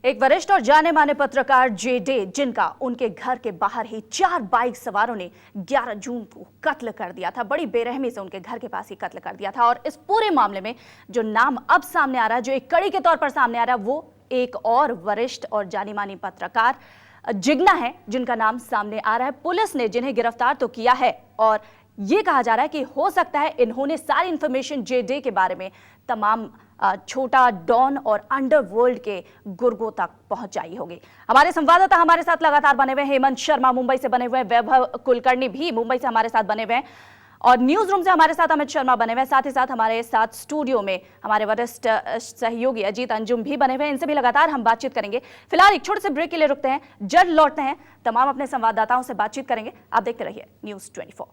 एक वरिष्ठ और जाने माने पत्रकार जेडे, जिनका उनके घर के बाहर ही 4 बाइक सवारों ने 11 जून को कत्ल कर दिया था। बड़ी बेरहमी से उनके घर के पास ही कत्ल कर दिया था। और इस पूरे मामले में जो नाम अब सामने आ रहा है, जो एक कड़ी के तौर पर सामने आ रहा है, वो एक और वरिष्ठ और जानी मानी पत्रकार जिग्ना है, जिनका नाम सामने आ रहा है। पुलिस ने जिन्हें गिरफ्तार तो किया है और ये कहा जा रहा है कि हो सकता है इन्होंने सारी इंफॉर्मेशन जेडे के बारे में तमाम छोटा डॉन और अंडरवर्ल्ड के गुर्गों तक पहुंचाई होगी। हमारे संवाददाता हमारे साथ लगातार बने हुए हैं। हेमंत शर्मा मुंबई से बने हुए हैं, वैभव कुलकर्णी भी मुंबई से हमारे साथ बने हुए हैं और न्यूज रूम से हमारे साथ अमित शर्मा बने हुए हैं। साथ ही साथ हमारे साथ स्टूडियो में हमारे वरिष्ठ सहयोगी अजीत अंजुम भी बने हुए हैं। इनसे भी लगातार हम बातचीत करेंगे। फिलहाल एक छोटे से ब्रेक के लिए रुकते हैं, जल्द लौटते हैं, तमाम अपने संवाददाताओं से बातचीत करेंगे। आप देखते रहिए न्यूज 24।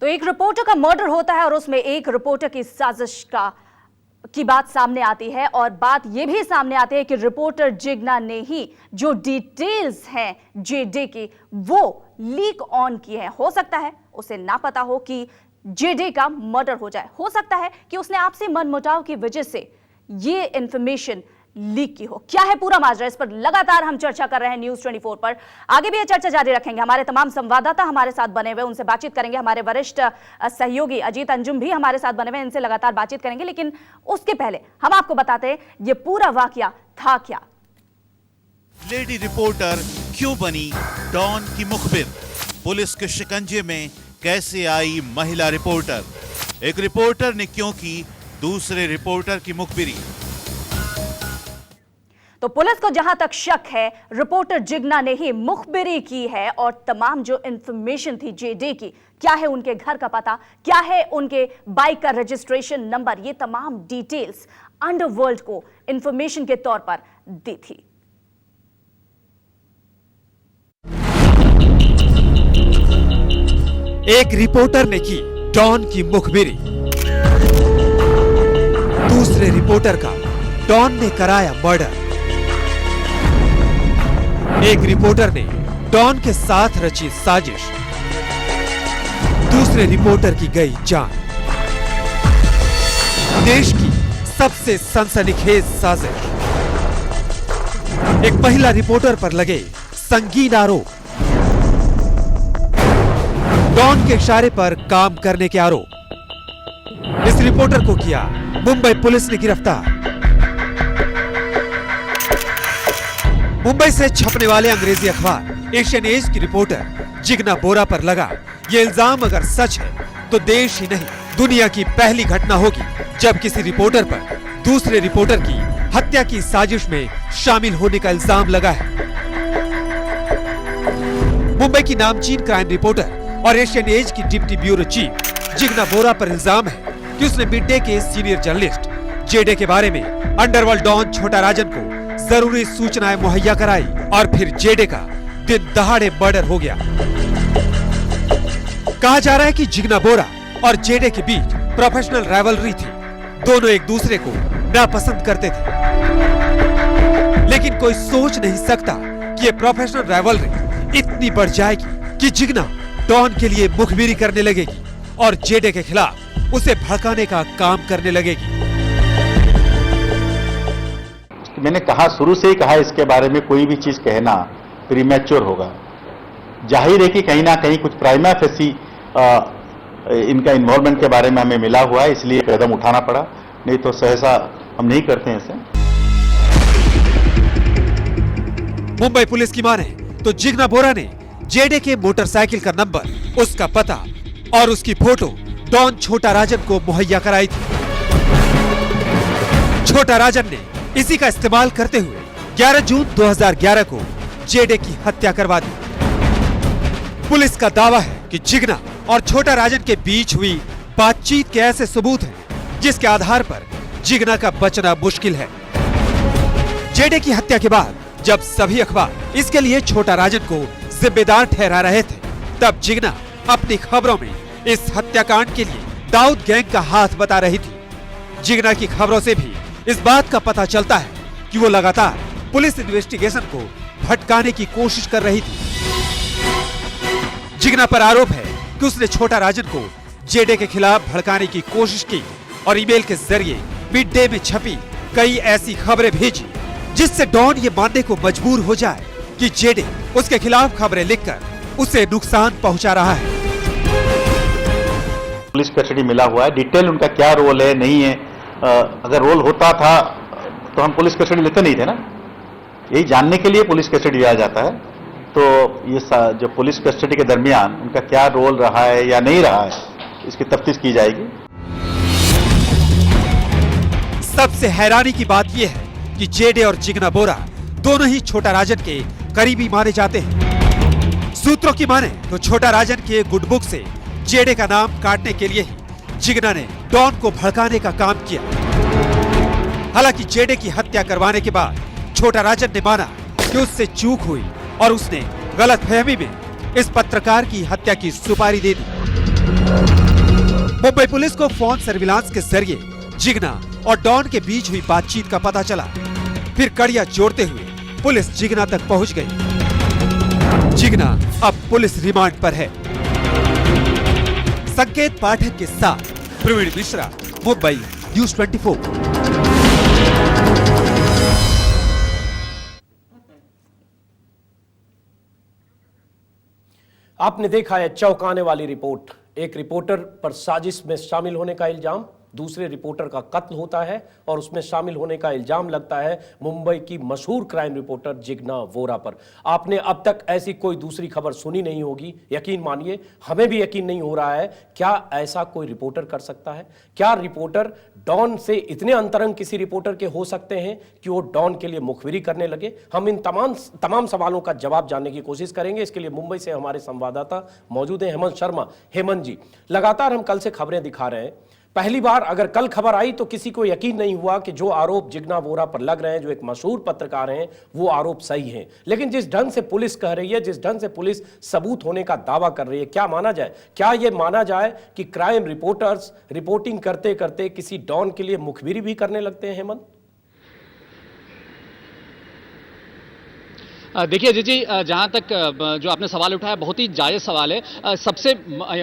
तो एक रिपोर्टर का मर्डर होता है और उसमें एक रिपोर्टर की साजिश की बात सामने आती है और बात यह भी सामने आती है कि रिपोर्टर जिग्ना ने ही जो डिटेल्स हैं जेडे की वो लीक ऑन की है। हो सकता है उसे ना पता हो कि जेडे का मर्डर हो जाए, हो सकता है कि उसने आपसी मनमुटाव की वजह से ये इंफॉर्मेशन लीक की हो। क्या है पूरा माजरा, इस पर लगातार हम चर्चा कर रहे हैं न्यूज 24 पर। आगे भी ये चर्चा जारी रखेंगे। हमारे तमाम संवाददाता हमारे साथ बने हुए, उनसे बातचीत करेंगे। हमारे वरिष्ठ सहयोगी अजीत अंजुम भी हमारे साथ बने हुए, इनसे लगातार बातचीत करेंगे। लेकिन उसके पहले हम आपको बताते हैं ये पूरा वाकया था क्या। लेडी रिपोर्टर क्यों बनी डॉन की मुखबिर? पुलिस के शिकंजे में कैसे आई महिला रिपोर्टर? एक रिपोर्टर ने क्यों की दूसरे रिपोर्टर की मुखबिरी? तो पुलिस को जहां तक शक है, रिपोर्टर जिग्ना ने ही मुखबिरी की है और तमाम जो इंफॉर्मेशन थी जेडे की, क्या है उनके घर का पता, क्या है उनके बाइक का रजिस्ट्रेशन नंबर, ये तमाम डिटेल्स अंडरवर्ल्ड को इंफॉर्मेशन के तौर पर दी थी। एक रिपोर्टर ने की डॉन की मुखबिरी, दूसरे रिपोर्टर का डॉन ने कराया मर्डर। एक रिपोर्टर ने डॉन के साथ रची साजिश, दूसरे रिपोर्टर की गई जान। देश की सबसे सनसनीखेज साजिश। एक महिला रिपोर्टर पर लगे संगीन आरोप, डॉन के इशारे पर काम करने के आरोप। इस रिपोर्टर को किया मुंबई पुलिस ने गिरफ्तार। मुंबई से छपने वाले अंग्रेजी अखबार एशियन एज की रिपोर्टर जिग्ना बोरा पर लगा ये इल्जाम अगर सच है तो देश ही नहीं दुनिया की पहली घटना होगी जब किसी रिपोर्टर पर दूसरे रिपोर्टर की हत्या की साजिश में शामिल होने का इल्जाम लगा है। मुंबई की नामचीन क्राइम रिपोर्टर और एशियन एज की डिप्टी ब्यूरो चीफ जिग्ना बोरा पर इल्जाम है कि उसने मिड डे के सीनियर जर्नलिस्ट जेडे के बारे में अंडरवर्ल्ड डॉन छोटा राजन को जरूरी सूचनाएं मुहैया कराई और फिर जेडे का दिन दहाड़े मर्डर हो गया। कहा जा रहा है कि जिग्ना बोरा और जेडे के बीच प्रोफेशनल राइवलरी थी। दोनों एक दूसरे को नापसंद करते थे, लेकिन कोई सोच नहीं सकता कि ये प्रोफेशनल राइवलरी इतनी बढ़ जाएगी कि जिग्ना डॉन के लिए मुखबिरी करने लगेगी और जेडे के खिलाफ उसे भड़काने का काम करने लगेगी। मैंने कहा, शुरू से ही कहा, इसके बारे में कोई भी चीज कहना प्रीमैच्योर होगा। जाहिर है कि कहीं ना कहीं कुछ प्राइमा फेसी इनका इन्वॉल्वमेंट के बारे में हमें मिला हुआ है, इसलिए कदम उठाना पड़ा, नहीं तो सहसा हम नहीं करते हैं ऐसे। मुंबई पुलिस की माने तो जिग्ना बोरा ने जेडे के मोटरसाइकिल का नंबर, उसका पता और उसकी फोटो डॉन छोटा राजन को मुहैया कराई थी। छोटा राजन ने इसी का इस्तेमाल करते हुए 11 जून 2011 को जेडे की हत्या करवा दी। पुलिस का दावा है कि जिग्ना और छोटा राजन के बीच हुई बातचीत के ऐसे सबूत हैं जिसके आधार पर जिग्ना का बचना मुश्किल है। जेडे की हत्या के बाद जब सभी अखबार इसके लिए छोटा राजन को जिम्मेदार ठहरा रहे थे, तब जिग्ना अपनी खबरों में इस हत्याकांड के लिए दाऊद गैंग का हाथ बता रही थी। जिगना की खबरों से भी इस बात का पता चलता है कि वो लगातार पुलिस इन्वेस्टिगेशन को भटकाने की कोशिश कर रही थी। जिगना पर आरोप है कि उसने छोटा राजन को जेडे के खिलाफ भड़काने की कोशिश की और ईमेल के जरिए मिड डे में छपी कई ऐसी खबरें भेजी जिससे डॉन ये मानने को मजबूर हो जाए कि जेडे उसके खिलाफ खबरें लिखकर उसे नुकसान पहुंचा रहा है। पुलिस कस्टडी मिला हुआ है, डिटेल उनका क्या रोल है नहीं है, अगर रोल होता था तो हम पुलिस कस्टडी लेते नहीं थे ना। यही जानने के लिए पुलिस कस्टडी लिया जाता है। तो ये जो पुलिस कस्टडी के दरमियान उनका क्या रोल रहा है या नहीं रहा है, इसकी तफ्तीश की जाएगी। सबसे हैरानी की बात यह है कि जेडे और जिगना बोरा दोनों ही छोटा राजन के करीबी माने जाते हैं। सूत्रों की माने तो छोटा राजन के गुड बुक से जेडे का नाम काटने के लिए ही जिगना ने डॉन को भड़काने का काम किया। हालांकि जेडे की हत्या करवाने के बाद छोटा राजन ने माना कि उससे चूक हुई और उसने गलतफहमी में इस पत्रकार की हत्या की सुपारी दे दी। मुंबई पुलिस को फोन सर्विलांस के जरिए जिगना और डॉन के बीच हुई बातचीत का पता चला। फिर कड़ियां जोड़ते हुए पुलिस जिगना तक पहुंच गई। जिगना अब पुलिस रिमांड पर है। संकेत पाठक के साथ प्रवीण मिश्रा, मुंबई न्यूज़ 24। आपने देखा है चौंकाने वाली रिपोर्ट। एक रिपोर्टर पर साजिश में शामिल होने का इल्जाम, दूसरे रिपोर्टर का कत्ल होता है और उसमें शामिल होने का इल्जाम लगता है मुंबई की मशहूर क्राइम रिपोर्टर जिगना वोरा पर। आपने अब तक ऐसी कोई दूसरी खबर सुनी नहीं होगी। यकीन मानिए, हमें भी यकीन नहीं हो रहा है। क्या ऐसा कोई रिपोर्टर कर सकता है? क्या रिपोर्टर डॉन से इतने अंतरंग किसी रिपोर्टर के हो सकते हैं कि वो डॉन के लिए मुखबिरी करने लगे? हम इन तमाम सवालों का जवाब जानने की कोशिश करेंगे। इसके लिए मुंबई से हमारे संवाददाता मौजूद हैं, हेमंत शर्मा। हेमंत जी, लगातार हम कल से खबरें दिखा रहे हैं। पहली बार अगर कल खबर आई तो किसी को यकीन नहीं हुआ कि जो आरोप जिगना वोरा पर लग रहे हैं, जो एक मशहूर पत्रकार हैं, वो आरोप सही हैं। लेकिन जिस ढंग से पुलिस कह रही है, जिस ढंग से पुलिस सबूत होने का दावा कर रही है, क्या माना जाए? क्या यह माना जाए कि क्राइम रिपोर्टर्स रिपोर्टिंग करते करते किसी डॉन के लिए मुखबिरी भी करने लगते हैं? हेमंत, देखिए अजय जी, जहाँ तक जो आपने सवाल उठाया बहुत ही जायज़ सवाल है। सबसे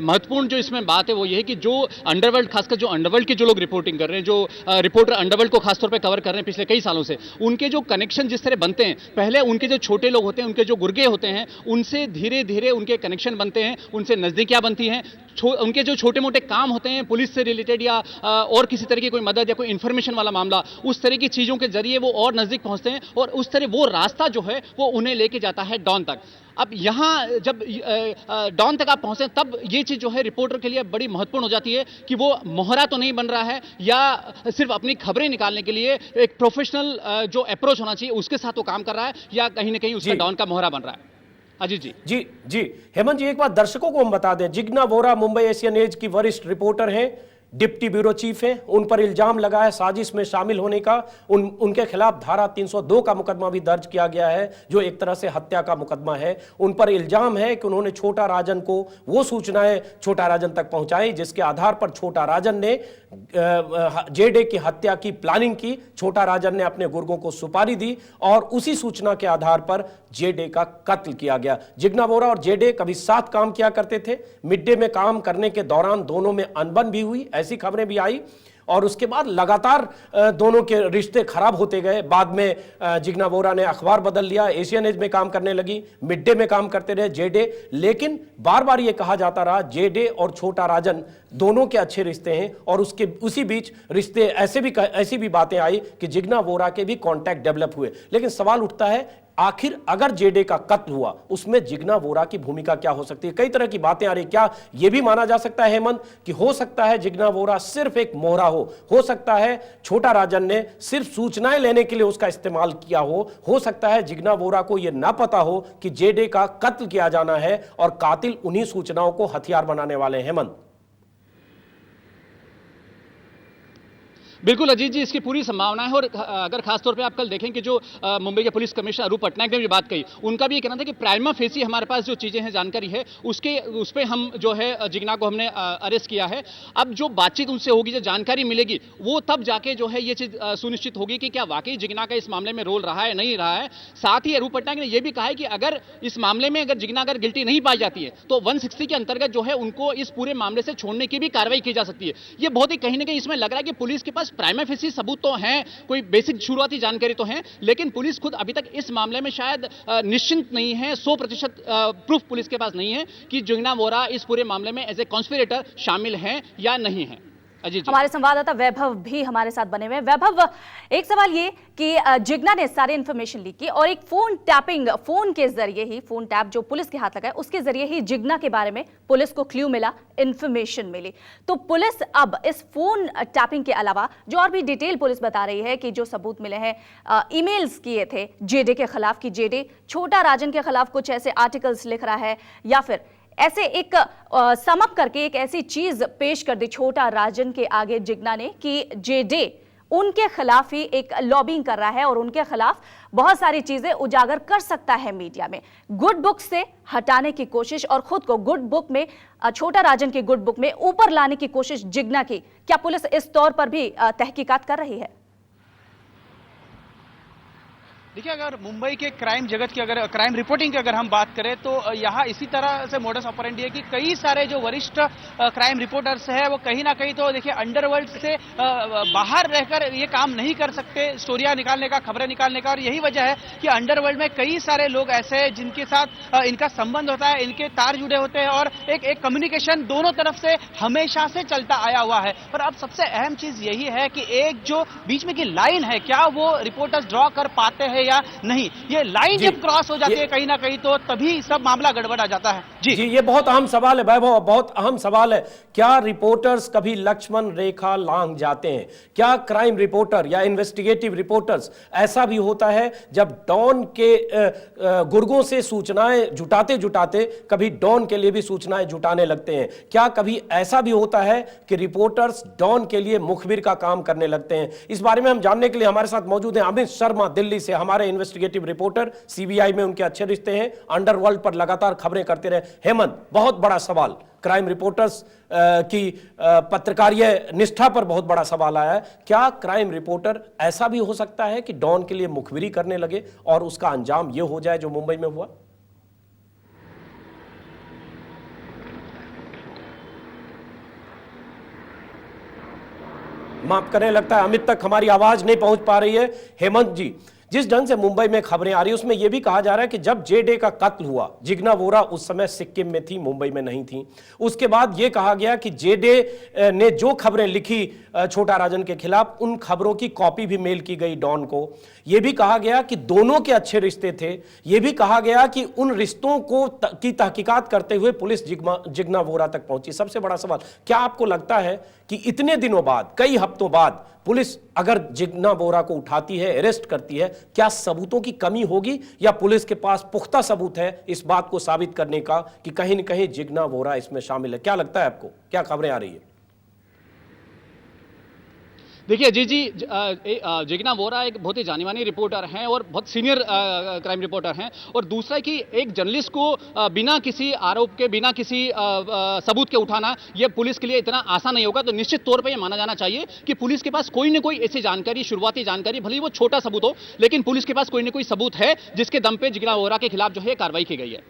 महत्वपूर्ण जो इसमें बात है वो ये है कि जो अंडरवर्ल्ड, खासकर जो अंडरवर्ल्ड के जो लोग रिपोर्टिंग कर रहे हैं, जो रिपोर्टर अंडरवर्ल्ड को खासतौर पे कवर कर रहे हैं पिछले कई सालों से, उनके जो कनेक्शन जिस तरह बनते हैं, पहले उनके जो छोटे लोग होते हैं, उनके जो गुर्गे होते हैं, उनसे धीरे धीरे उनके कनेक्शन बनते हैं, उनसे नज़दीकियाँ बनती हैं। उनके जो छोटे मोटे काम होते हैं पुलिस से रिलेटेड या और किसी तरह की कोई मदद या कोई इन्फॉर्मेशन वाला मामला, उस तरह की चीज़ों के जरिए वो और नज़दीक पहुँचते हैं और उस तरह वो रास्ता जो है वो उन्हें लेके जाता है डॉन तक। अब यहाँ जब डॉन तक आप पहुंचे तब ये चीज़ जो है रिपोर्टर के लिए बड़ी महत्वपूर्ण हो जाती है कि वो मोहरा तो नहीं बन रहा है या सिर्फ अपनी खबरें निकालने के लिए एक प्रोफेशनल जो अप्रोच होना चाहिए उसके साथ वो काम कर रहा है, या कहीं ना कहीं उसका डॉन का मोहरा बन रहा है। अजीत जी। जी जी हेमंत जी, एक बात दर्शकों को हम बता दें, जिगना वोरा मुंबई एशियन एज की वरिष्ठ रिपोर्टर हैं, डिप्टी ब्यूरो चीफ हैं। उन पर इल्जाम लगा है साजिश में शामिल होने का। उनके खिलाफ धारा 302 का मुकदमा भी दर्ज किया गया है, जो एक तरह से हत्या का मुकदमा है। उन पर इल्जाम है कि उन्होंने छोटा राजन को वो सूचनाएं छोटा राजन तक पहुंचाई जिसके आधार पर छोटा राजन ने जेडे की हत्या की प्लानिंग की। छोटा राजन ने अपने गुर्गों को सुपारी दी और उसी सूचना के आधार पर जेडे का कत्ल किया गया। जिगना वोरा और जेडे कभी साथ काम किया करते थे। मिड डे में काम करने के दौरान दोनों में अनबन भी हुई, ऐसी खबरें भी आई और उसके बाद लगातार दोनों के रिश्ते खराब होते गए। बाद में जिगना वोरा ने अखबार बदल लिया, एशियन एज में काम करने लगी, मिड डे में काम करते रहे जेडे। लेकिन बार बार यह कहा जाता रहा जेडे और छोटा राजन दोनों के अच्छे रिश्ते हैं और उसी बीच रिश्ते ऐसी भी बातें आई कि जिगना वोरा के भी कॉन्टैक्ट डेवलप हुए। लेकिन सवाल उठता है, आखिर अगर जेडे का कत्ल हुआ उसमें जिगना वोरा की भूमिका क्या हो सकती है? कई तरह की बातें आ रही। क्या यह भी माना जा सकता है हेमंत कि हो सकता है जिगना वोरा सिर्फ एक मोहरा हो सकता है छोटा राजन ने सिर्फ सूचनाएं लेने के लिए उसका इस्तेमाल किया हो सकता है जिगना वोरा को यह ना पता हो कि जेडे का कत्ल किया जाना है और कातिल उन्हीं सूचनाओं को हथियार बनाने वाले हैं। हेमंत, बिल्कुल अजीत जी, इसकी पूरी संभावना है। और अगर खास तौर पे आप कल देखें कि जो मुंबई के पुलिस कमिश्नर अरूप पटनायक ने भी बात कही, उनका भी ये कहना था कि प्राइमा फेसी हमारे पास जो चीज़ें हैं, जानकारी है, उस पर हम जो है जिग्ना को हमने अरेस्ट किया है। अब जो बातचीत उनसे होगी, जो जानकारी मिलेगी, वो तब जाके जो है ये चीज़ सुनिश्चित होगी कि क्या वाकई जिग्ना का इस मामले में रोल रहा है नहीं रहा है। साथ ही अरूप पटनायक ने यह भी कहा है कि अगर इस मामले में अगर जिग्ना अगर गिल्टी नहीं पाई जाती है तो 160 के अंतर्गत जो है उनको इस पूरे मामले से छोड़ने की भी कार्रवाई की जा सकती है। ये बहुत ही कहीं ना कहीं इसमें लग रहा है कि पुलिस के पास प्राइमा फेसी सबूत तो हैं, कोई बेसिक शुरुआती जानकारी तो है, लेकिन पुलिस खुद अभी तक इस मामले में शायद निश्चिंत नहीं है, 100% प्रूफ पुलिस के पास नहीं है कि जिग्ना वोरा इस पूरे मामले में एज ए कॉन्स्पिरेटर शामिल हैं या नहीं है। हमारे संवाददाता वैभव भी हमारे साथ बने हुए हैं। वैभव, एक सवाल ये कि जिग्ना ने सारी इंफॉर्मेशन लीक की और एक फोन टैपिंग, फोन के जरिए ही, फोन टैप जो पुलिस के हाथ लगा है उसके जरिए ही जिग्ना के बारे में पुलिस को क्लू मिला, इंफॉर्मेशन मिली। तो पुलिस अब इस फोन टैपिंग के अलावा जो और भी डिटेल पुलिस बता रही है कि जो सबूत मिले हैं, ईमेल्स किए थे जेडे के खिलाफ, कि जेडे छोटा राजन के खिलाफ कुछ ऐसे आर्टिकल्स लिख रहा है, या फिर ऐसे एक समअप करके एक ऐसी चीज पेश कर दी छोटा राजन के आगे जिग्ना ने कि जेडे उनके खिलाफ ही एक लॉबिंग कर रहा है और उनके खिलाफ बहुत सारी चीजें उजागर कर सकता है मीडिया में। गुड बुक से हटाने की कोशिश और खुद को गुड बुक में, छोटा राजन की गुड बुक में ऊपर लाने की कोशिश जिग्ना की, क्या पुलिस इस तौर पर भी तहकीकात कर रही है? देखिए, अगर मुंबई के क्राइम जगत की, अगर क्राइम रिपोर्टिंग की अगर हम बात करें तो यहाँ इसी तरह से मोडस ऑपरेंडी है कि कई सारे जो वरिष्ठ क्राइम रिपोर्टर्स हैं वो कहीं ना कहीं तो देखिए अंडरवर्ल्ड से बाहर रहकर ये काम नहीं कर सकते, स्टोरियां निकालने का, खबरें निकालने का। और यही वजह है कि अंडरवर्ल्ड में कई सारे लोग ऐसे हैं जिनके साथ इनका संबंध होता है, इनके तार जुड़े होते हैं और एक कम्युनिकेशन दोनों तरफ से हमेशा से चलता आया हुआ है। और अब सबसे अहम चीज यही है कि एक जो बीच में की लाइन है, क्या वो रिपोर्टर्स ड्रॉ कर पाते हैं या नहीं। ये लाइन जब क्रॉस हो जाती है कहीं ना कहीं तो तभी सब मामला गड़बड़ा जाता है। जी, ये बहुत अहम सवाल है वैभव, बहुत अहम सवाल है। क्या रिपोर्टर्स कभी लक्ष्मण रेखा लांघ जाते हैं? क्या क्राइम रिपोर्टर या इन्वेस्टिगेटिव रिपोर्टर्स, ऐसा भी होता है जब डॉन के गुर्गों से सूचनाएं जुटाते जुटाते कभी डॉन के लिए भी सूचनाएं जुटाने लगते हैं? क्या कभी ऐसा भी होता है कि रिपोर्टर्स डॉन के लिए मुखबिर का काम करने लगते हैं? इस बारे में हम जानने के लिए हमारे साथ मौजूद हैं अमित शर्मा, दिल्ली से, हमारे इन्वेस्टिगेटिव रिपोर्टर, सीबीआई में उनके अच्छे रिश्ते हैं, अंडरवर्ल्ड पर लगातार खबरें करते रहे। हेमंत, बहुत बड़ा सवाल, क्राइम रिपोर्टर्स की पत्रकारीय निष्ठा पर बहुत बड़ा सवाल आया है। क्या क्राइम रिपोर्टर ऐसा भी हो सकता है कि डॉन के लिए मुखबिरी करने लगे और उसका अंजाम यह हो जाए जो मुंबई में हुआ? माफ करें, लगता है अमित तक हमारी आवाज नहीं पहुंच पा रही है। हेमंत जी, जिस ढंग से मुंबई में खबरें आ रही है उसमें यह भी कहा जा रहा है कि जब जेडे का कत्ल हुआ, जिग्ना वोरा उस समय सिक्किम में थी, मुंबई में नहीं थी। उसके बाद यह कहा गया कि जेडे ने जो खबरें लिखी छोटा राजन के खिलाफ, उन खबरों की कॉपी भी मेल की गई डॉन को। यह भी कहा गया कि दोनों के अच्छे रिश्ते थे। यह भी कहा गया कि उन रिश्तों को की तहकीकात करते हुए पुलिस जिग्ना वोरा तक पहुंची। सबसे बड़ा सवाल, क्या आपको लगता है कि इतने दिनों बाद, कई हफ्तों बाद पुलिस अगर जिग्ना वोरा को उठाती है, अरेस्ट करती है, क्या सबूतों की कमी होगी या पुलिस के पास पुख्ता सबूत है इस बात को साबित करने का कि कहीं न कहीं जिग्ना वोरा इसमें शामिल है? क्या लगता है आपको, क्या खबरें आ रही है? देखिए जी, जिग्ना वोरा एक बहुत ही जानी मानी रिपोर्टर हैं और बहुत सीनियर क्राइम रिपोर्टर हैं। और दूसरा कि एक जर्नलिस्ट को बिना किसी आरोप के, बिना किसी सबूत के उठाना, ये पुलिस के लिए इतना आसान नहीं होगा। तो निश्चित तौर पे ये माना जाना चाहिए कि पुलिस के पास कोई ना कोई ऐसी जानकारी, शुरुआती जानकारी, भले ही वो छोटा सबूत हो, लेकिन पुलिस के पास कोई ना कोई सबूत है जिसके दम पे जिग्ना वोरा के खिलाफ जो है कार्रवाई की गई है।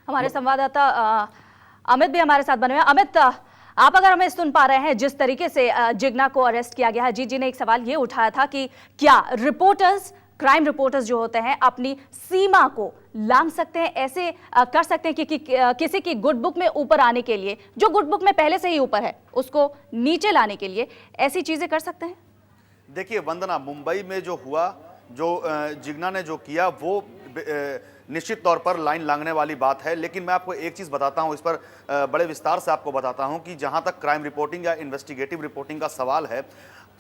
हमारे संवाददाता अमित भी हमारे साथ बने हुए हैं। अमित, आप अगर हमें सुन पा रहे हैं, जिस तरीके से जिग्ना को अरेस्ट किया गया है, जी ने एक सवाल ये उठाया था कि क्या रिपोर्टर्स, क्राइम रिपोर्टर्स जो होते हैं, अपनी सीमा को लांघ सकते हैं, ऐसे कर सकते हैं कि किसी की गुड बुक में ऊपर आने के लिए, जो गुड बुक में पहले से ही ऊपर है, उसको नीचे लाने के लिए ऐसी चीजें कर सकते हैं? देखिए वंदना, मुंबई में जो हुआ, जो जिग्ना ने जो किया, वो निश्चित तौर पर लाइन लांघने वाली बात है। लेकिन मैं आपको एक चीज़ बताता हूं, इस पर बड़े विस्तार से आपको बताता हूं कि जहां तक क्राइम रिपोर्टिंग या इन्वेस्टिगेटिव रिपोर्टिंग का सवाल है,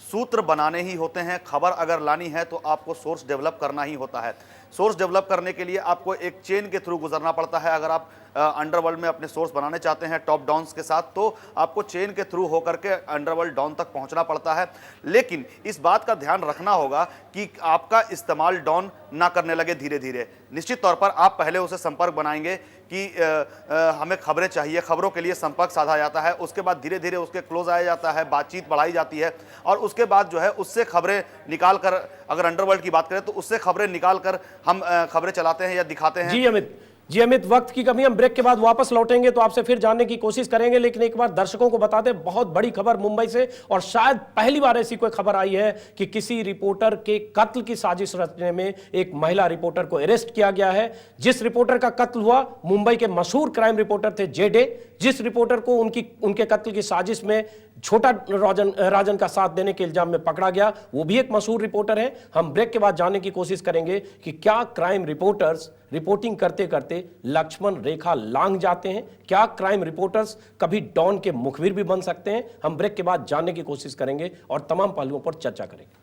सूत्र बनाने ही होते हैं। खबर अगर लानी है तो आपको सोर्स डेवलप करना ही होता है। सोर्स डेवलप करने के लिए आपको एक चेन के थ्रू गुजरना पड़ता है। अगर आप अंडरवर्ल्ड में अपने सोर्स बनाने चाहते हैं टॉप डॉन्स के साथ, तो आपको चेन के थ्रू होकर के अंडरवर्ल्ड डॉन तक पहुंचना पड़ता है। लेकिन इस बात का ध्यान रखना होगा कि आपका इस्तेमाल डॉन ना करने लगे धीरे धीरे। निश्चित तौर पर आप पहले उसे संपर्क बनाएंगे कि हमें खबरें चाहिए, खबरों के लिए संपर्क साधा जाता है, उसके बाद धीरे धीरे उसके क्लोज आया जाता है, बातचीत बढ़ाई जाती है और उसके बाद जो है उससे खबरें निकाल कर, अगर अंडरवर्ल्ड की बात करें तो उससे खबरें निकाल कर हम खबरें चलाते हैं या दिखाते हैं। जी अमित, वक्त की कमी, हम ब्रेक के बाद वापस लौटेंगे तो आपसे फिर जानने की कोशिश करेंगे, लेकिन एक बार दर्शकों को बता दें, बहुत बड़ी खबर मुंबई से, और शायद पहली बार ऐसी कोई खबर आई है कि किसी रिपोर्टर के कत्ल की साजिश रचने में एक महिला रिपोर्टर को अरेस्ट किया गया है। जिस रिपोर्टर का कत्ल हुआ, मुंबई के मशहूर क्राइम रिपोर्टर थे जे.डे, जिस रिपोर्टर को उनके कत्ल की साजिश में छोटा राजन का साथ देने के इल्जाम में पकड़ा गया, वो भी एक मशहूर रिपोर्टर है। हम ब्रेक के बाद जानने की कोशिश करेंगे कि क्या क्राइम रिपोर्टर्स रिपोर्टिंग करते करते लक्ष्मण रेखा लांघ जाते हैं, क्या क्राइम रिपोर्टर्स कभी डॉन के मुखबिर भी बन सकते हैं। हम ब्रेक के बाद जानने की कोशिश करेंगे और तमाम पहलुओं पर चर्चा करेंगे।